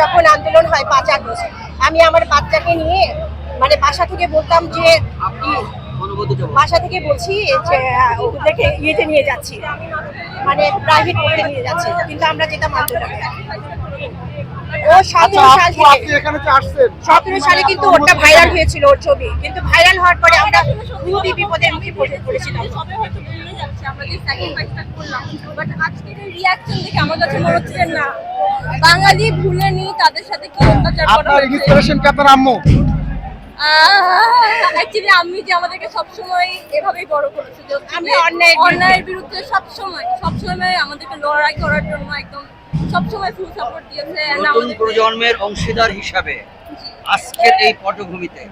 যখন আন্দোলন হয় 5 আগস্ট, আমি আমার বাচ্চাকে নিয়ে মানে বাসা থেকে বলতাম যে বাসা থেকে বলছি যে ওদেরকে ইয়েতে নিয়ে যাচ্ছি, মানে প্রাইভেট পড়তে নিয়ে যাচ্ছি, কিন্তু আমরা যেতাম আন্দোলনে। ও 17 সালে কিন্তু ওটা ভাইরাল হয়েছিল, ওর ছবি, কিন্তু ভাইরাল হওয়ার পরে আমরা খুবই বিপদের মুখে পড়েছিলাম। আমার কাছে মনে হচ্ছে যে না, বাঙালি ভুলেনি তাদের সাথে কি অত্যাচার করা আপনার ইন্সপিরেশন কি আপনার আম্মু? অ্যাকচুয়ালি আমি যে আমাদেরকে সবসময় এভাবেই বড় করেছে যে আমরা অন্যায়ের বিরুদ্ধে সবসময় আমাদেরকে লড়াই করার জন্য একদম সবসময় ফুল সাপোর্ট দিয়েছে। নতুন প্রজন্মের অংশীদার হিসাবে আজকের এই পটভূমিতে,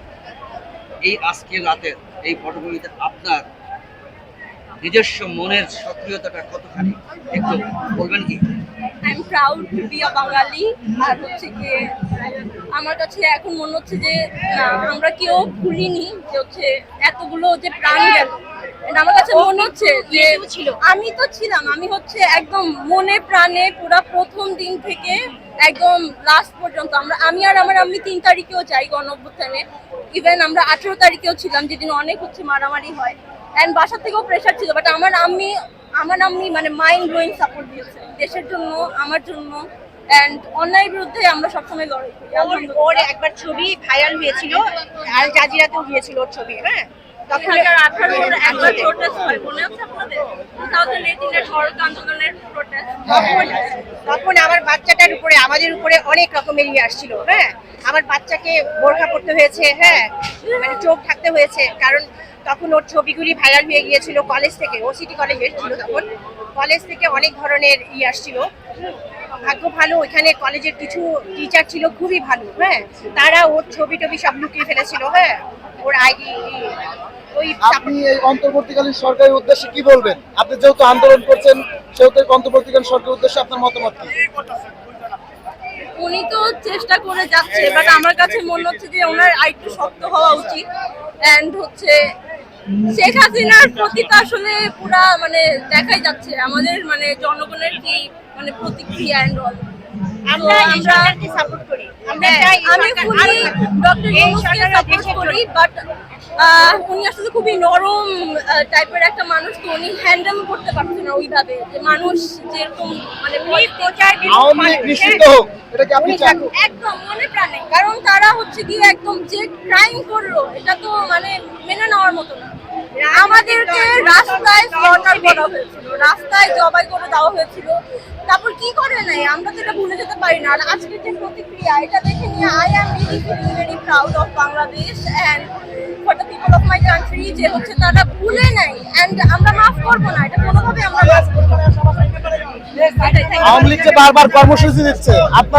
এই আজকের রাতের এই পটভূমিতে আপনার নিজস্ব মনের সক্রিয়তাটা কতখানি একটু বলবেন কি? I am proud to be a Bengali. আর হচ্ছে কি, আমার কাছে এখন মনে হচ্ছে যে আমরা কেউ ভুলিনি যে হচ্ছে এতগুলো যে প্রাণ গেল। আমার কাছে মনে হচ্ছে যে আমি তো ছিলাম, আমি হচ্ছে একদম মনে প্রাণে পুরা প্রথম দিন থেকে একদম লাস্ট পর্যন্ত। আমি আর আমার আম্মি 3 তারিখেও যাই গণঅভ্যুত্থানে, ইভেন আমরা 18 তারিখেও ছিলাম, যেদিন অনেক হচ্ছে মারামারি হয়, অ্যান্ড বাসা থেকেও প্রেশার ছিল, বাট আমার আম্মি মানে মাইন্ড ব্লোয়িং সাপোর্ট দিয়েছে দেশের জন্য, আমার জন্য, এন্ড অন্যায়ের বিরুদ্ধে আমরা সবসময় লড়াই করি। ওর একবার ছবি ভাইরাল হয়েছিল, আল জাজিরাতেও গিয়েছিল ওর ছবি, হ্যাঁ, তখন 2018 একবার প্রোটেস্ট হয়, মনে আছে আপনাদের? 2018 সড়ক আন্দোলনের প্রোটেস্ট। তখন আমার বাচ্চাটার উপরে, আমাদের উপরে অনেক রকমের ইয়ে আসছিল, হ্যাঁ, আমার বাচ্চাকে বোরখা পড়তে হয়েছে, হ্যাঁ, মানে চোখ থাকতে হয়েছে, কারণ তখন ওর ছবিগুলি ভাইরাল হয়ে গিয়েছিল কলেজ থেকে, ও সিটি কলেজে ছিল তখন, কলেজ থেকে অনেক ধরনের ইয়ে আসছিল। ভাগ্য ভালো, ওইখানে কলেজের কিছু টিচার ছিল খুবই ভালো, হ্যাঁ, তারা ওর ছবি টবি সব লুকিয়ে ফেলেছিল, হ্যাঁ, ওর আইডি। আপনি এই অন্তর্বর্তীকালীন সরকারের উদ্দেশ্যে কি বলবেন? আপনি যেহেতু আন্দোলন করছেন, সেহেতু অন্তর্বর্তীকালীন সরকারের উদ্দেশ্যে আপনার মতামত কি? উনি তো চেষ্টা করে যাচ্ছে, বাট আমার কাছে মনে হচ্ছে যে ওনার আরেকটু শক্ত হওয়া উচিত। এন্ড হচ্ছে শেখ হাসিনার প্রতি তো আসলে পুরা মানে দেখাই যাচ্ছে আমাদের মানে জনগণের কি মানে প্রতিক্রিয়া এন্ড অল। আমরা এই সরকারকে সাপোর্ট করি, আমরা চাই আমি ফুলি ডক্টর ইউনূসকে সাপোর্ট করি, বাট উনি আসলে খুবই নরম টাইপের একটা মানুষ, তো উনি হ্যান্ডেল করতে পারছে না ওইভাবে, যে মানুষ যেরকম মানে আওয়ামী লীগ নিষিদ্ধ হোক, এটা কি আপনি চান? একদম মনে প্রাণে, কারণ তারা হচ্ছে গিয়ে একদম যে ক্রাইম করলো এটা তো মানে মেনে নেওয়ার মতো না। আমাদেরকে রাস্তায় স্লটার করা হয়েছিল, রাস্তায় জবাই করে দেওয়া হয়েছিল, তারপর কি করে নাই আমরা তো এটা ভুলে যেতে পারি না। আর আজকের যে প্রতিক্রিয়া, এটা দেখে নিয়ে I am very proud of Bangladesh and for the people of my country, যে হচ্ছে তারা ভুলে নাই, এন্ড আমরা মাফ করবো না, এটা কোনোভাবে আমরা মাফ করবো না। আওয়ামী লীগ যে বারবার কর্মসূচি দিচ্ছে, আপনার